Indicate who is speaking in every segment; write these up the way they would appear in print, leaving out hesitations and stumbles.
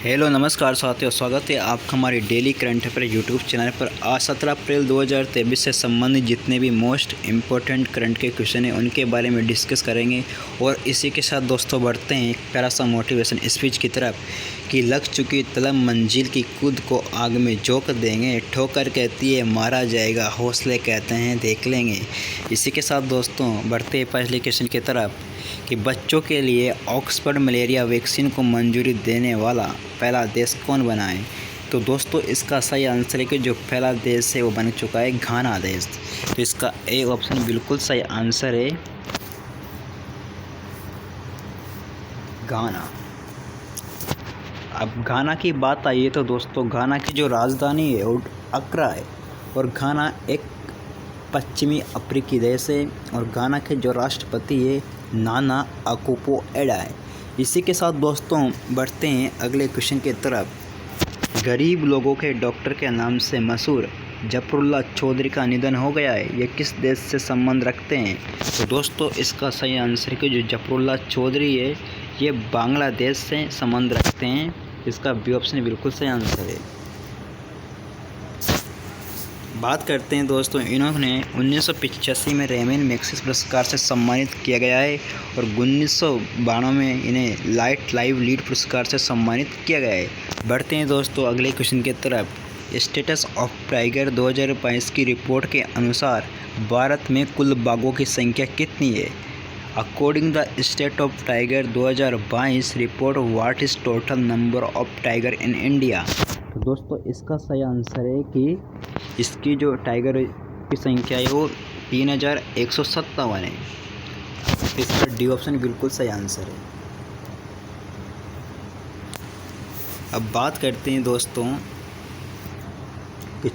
Speaker 1: Hello नमस्कार साथियों, स्वागत है आपका हमारे daily current affair YouTube channel पर। आज 17 अप्रैल 2023 से संबंधित जितने भी मोस्ट इम्पोर्टेंट करंट के क्वेश्चन हैं उनके बारे में डिस्कस करेंगे। और इसी के साथ दोस्तों बढ़ते हैं एक प्यारा सा मोटिवेशन स्पीच की तरफ कि लग चुकी तलब मंजिल की कूद को आग में झोंक देंगे, ठोकर कहती है मारा जाएगा, हौसले कहते हैं देख लेंगे। इसी के साथ दोस्तों बढ़ते हैं पहले क्वेश्चन की तरफ कि बच्चों के लिए ऑक्सफर्ड मलेरिया वैक्सीन को मंजूरी देने वाला पहला देश कौन बना है। तो दोस्तों इसका सही आंसर है कि जो पहला देश है वो बन चुका है घाना देश। तो इसका ए ऑप्शन बिल्कुल सही आंसर है घाना। अब घाना की बात आई है तो दोस्तों घाना की जो राजधानी है वो अक्रा है और घाना एक पश्चिमी अफ्रीकी देश है और घाना के जो राष्ट्रपति है नाना अकुफो एडो है। इसी के साथ दोस्तों बढ़ते हैं अगले क्वेश्चन की तरफ। गरीब लोगों के डॉक्टर के नाम से मशहूर जफरुल्लाह चौधरी का निधन हो गया है, ये किस देश से संबंध रखते हैं। तो दोस्तों इसका सही आंसर है कि जो जफरुल्लाह चौधरी है ये बांग्लादेश से संबंध रखते हैं। इसका बी ऑप्शन बिल्कुल सही आंसर है। बात करते हैं दोस्तों, इन्होंने 1985 में रेमन मैग्सेसे पुरस्कार से सम्मानित किया गया है और 1992 में इन्हें लाइव लीड पुरस्कार से सम्मानित किया गया है। बढ़ते हैं दोस्तों अगले क्वेश्चन की तरफ। स्टेटस ऑफ टाइगर 2022 की रिपोर्ट के अनुसार भारत में कुल बाघों की संख्या कितनी है। According the state of tiger 2022 report, what is total number of tiger in India. तो दोस्तों इसका सही आंसर है कि इसकी जो टाइगर की संख्या है वो 3157 है। इसका डी ऑप्शन बिल्कुल सही आंसर है। अब बात करते हैं दोस्तों कि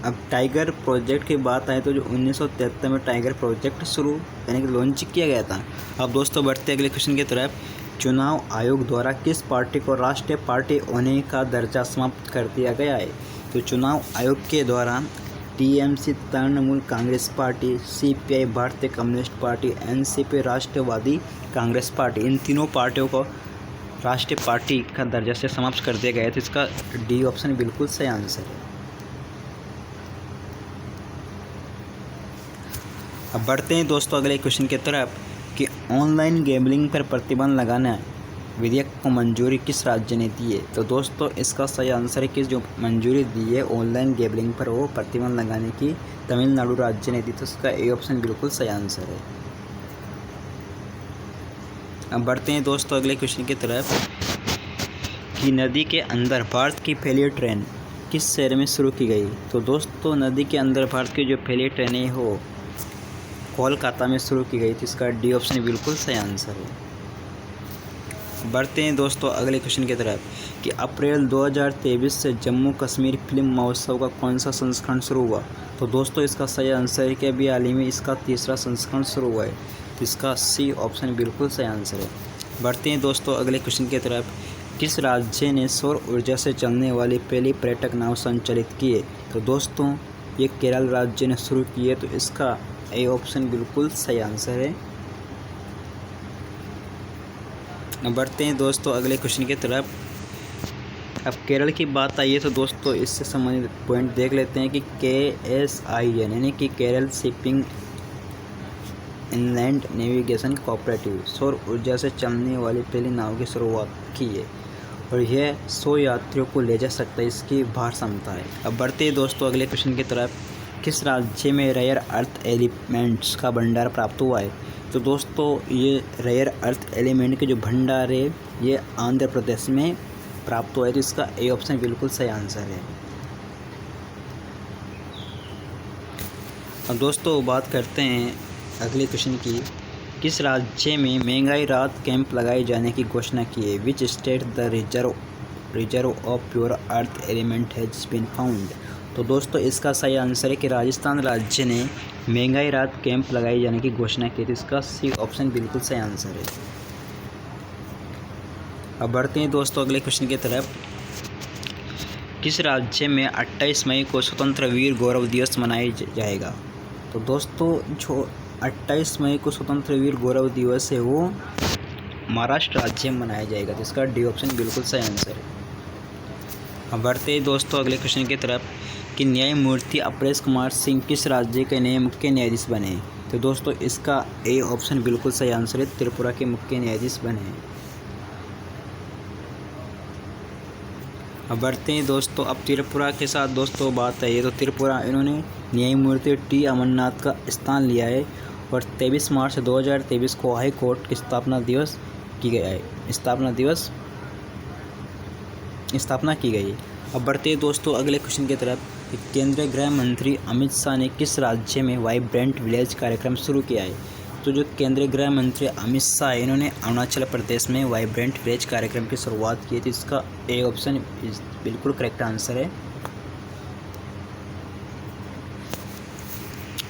Speaker 1: अब टाइगर प्रोजेक्ट की बात आए तो जो 1973 में टाइगर प्रोजेक्ट शुरू यानी कि लॉन्च किया गया था। अब दोस्तों बढ़ते अगले क्वेश्चन की तरफ। चुनाव आयोग द्वारा किस पार्टी को राष्ट्रीय पार्टी होने का दर्जा समाप्त कर दिया गया है। तो चुनाव आयोग के द्वारा TMC Trinamool Congress party, CPI भारतीय कम्युनिस्ट पार्टी, एनसीपी राष्ट्रवादी कांग्रेस पार्टी, इन तीनों पार्टियों को राष्ट्रीय पार्टी का दर्जा से समाप्त कर दिया गया है। तो इसका डी ऑप्शन बिल्कुल सही आंसर है। अब बढ़ते हैं दोस्तों अगले क्वेश्चन की तरफ कि ऑनलाइन गैम्बलिंग पर प्रतिबंध लगाना विधेयक को मंजूरी किस राज्य ने दी है। तो दोस्तों इसका सही आंसर है कि जो मंजूरी दी है ऑनलाइन गैम्बलिंग पर वो प्रतिबंध लगाने की तमिलनाडु राज्य ने दी। तो इसका ए ऑप्शन बिल्कुल सही आंसर है। अब बढ़ते हैं दोस्तों अगले क्वेश्चन की तरफ कि नदी के अंदर भारत की पहली ट्रेन किस शहर में शुरू की गई। तो दोस्तों नदी के अंदर भारत की जो पहली ट्रेन है वो कोलकाता में शुरू की गई थी। इसका डी ऑप्शन बिल्कुल सही आंसर है। बढ़ते हैं दोस्तों अगले क्वेश्चन की तरफ कि अप्रैल 2023 से जम्मू कश्मीर फिल्म महोत्सव का कौन सा संस्करण शुरू हुआ। तो दोस्तों इसका सही आंसर है कि अभी हाल ही में इसका तीसरा संस्करण शुरू हुआ है। तो इसका सी ऑप्शन बिल्कुल सही आंसर है। बढ़ते हैं दोस्तों अगले क्वेश्चन की तरफ। किस राज्य ने सौर ऊर्जा से चलने वाली पहली पर्यटक नाव संचालित की है। तो दोस्तों ये केरल राज्य ने शुरू की है। तो इसका ए ऑप्शन बिल्कुल सही आंसर है। बढ़ते हैं दोस्तों अगले क्वेश्चन की तरफ। अब केरल की बात आई है तो दोस्तों इससे संबंधित पॉइंट देख लेते हैं कि KSIN यानी कि Kerala shipping inland navigation cooperative सौर ऊर्जा से चलने वाली पहली नाव की शुरुआत की है और यह 100 यात्रियों को ले जा सकता है, इसकी भार क्षमता है। अब बढ़ते हैं दोस्तों अगले क्वेश्चन की तरफ। किस राज्य में रेयर अर्थ एलिमेंट्स का भंडार प्राप्त हुआ है। तो दोस्तों ये रेयर अर्थ एलिमेंट के जो भंडार है ये आंध्र प्रदेश में प्राप्त हुआ है। तो इसका ए ऑप्शन बिल्कुल सही आंसर है। अब दोस्तों बात करते हैं अगले क्वेश्चन की। किस राज्य में महंगाई राहत कैंप लगाए जाने की घोषणा की है। Which state the reserve of pure earth element has been found. तो दोस्तों इसका सही आंसर है कि राजस्थान राज्य ने महंगाई राहत कैंप लगाए जाने की घोषणा की थी। इसका सी ऑप्शन बिल्कुल सही आंसर है। अब बढ़ते हैं दोस्तों अगले क्वेश्चन की तरफ। किस राज्य में 28 मई को स्वतंत्र वीर गौरव दिवस मनाया जाएगा। तो दोस्तों जो 28 मई को स्वतंत्र वीर गौरव दिवस है वो महाराष्ट्र राज्य में मनाया जाएगा। तो इसका डी ऑप्शन बिल्कुल सही आंसर है। अब बढ़ते हैं दोस्तों अगले क्वेश्चन की तरफ कि न्यायमूर्ति अपरेश कुमार सिंह किस राज्य के नए मुख्य न्यायाधीश बने। तो दोस्तों इसका ए ऑप्शन बिल्कुल सही आंसर है, त्रिपुरा के मुख्य न्यायाधीश बने। अब बढ़ते हैं दोस्तों अब त्रिपुरा के साथ दोस्तों बात है। तो त्रिपुरा इन्होंने न्यायमूर्ति टी अमरनाथ का स्थान लिया है और 23 मार्च 2023 को हाई कोर्ट की स्थापना की गई। अब बढ़ते हैं दोस्तों अगले क्वेश्चन की तरफ। केंद्रीय गृह मंत्री अमित शाह ने किस राज्य में वाइब्रेंट विलेज कार्यक्रम शुरू किया है। तो जो केंद्रीय गृह मंत्री अमित शाह इन्होंने अरुणाचल प्रदेश में वाइब्रेंट विलेज कार्यक्रम की शुरुआत की थी। इसका ए ऑप्शन बिल्कुल करेक्ट आंसर है।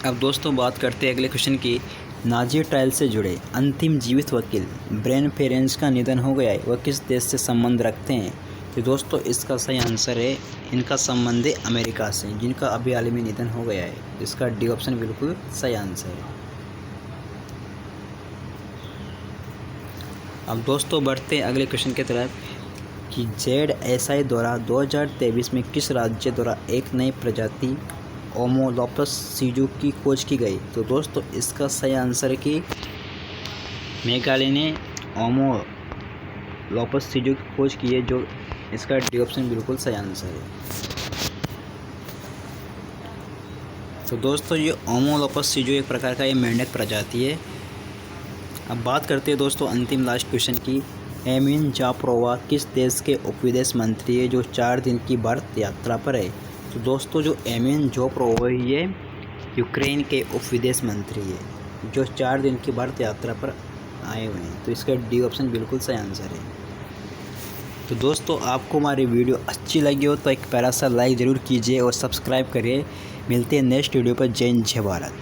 Speaker 1: अब दोस्तों बात करते हैं अगले क्वेश्चन की। नाजी ट्रायल से जुड़े अंतिम जीवित वकील ब्रेन फेरेंस का निधन हो गया है, वह किस देश से संबंध रखते हैं। तो दोस्तों इसका सही आंसर है, इनका संबंध है अमेरिका से, जिनका अभी हाल ही में निधन हो गया है। इसका डी ऑप्शन बिल्कुल सही आंसर है। अब दोस्तों बढ़ते हैं अगले क्वेश्चन की तरफ कि ZSI द्वारा 2023 में किस राज्य द्वारा एक नई प्रजाति ओमोलोपस सीजू की खोज की गई। तो दोस्तों इसका सही आंसर है कि मेघालय ने ओमोलोपस सीजू की खोज की है, जो इसका डी ऑप्शन बिल्कुल सही आंसर है। तो दोस्तों ये ओमोलोपस सीजू एक प्रकार का ये मेंढक प्रजाति है। अब बात करते हैं दोस्तों अंतिम लास्ट क्वेश्चन की। एमिन जापरोवा किस देश के उपविदेश मंत्री है जो 4 दिन की भारत यात्रा पर है। तो दोस्तों जो एमिन जापरोवा ये यूक्रेन के उपविदेश मंत्री है, जो 4 दिन की भारत यात्रा पर आए हुए हैं। तो इसका डी ऑप्शन बिल्कुल सही आंसर है। तो दोस्तों आपको हमारी वीडियो अच्छी लगी हो तो एक प्यारा सा लाइक ज़रूर कीजिए और सब्सक्राइब करिए। मिलते हैं नेक्स्ट वीडियो पर। जय हिंद, जय भारत।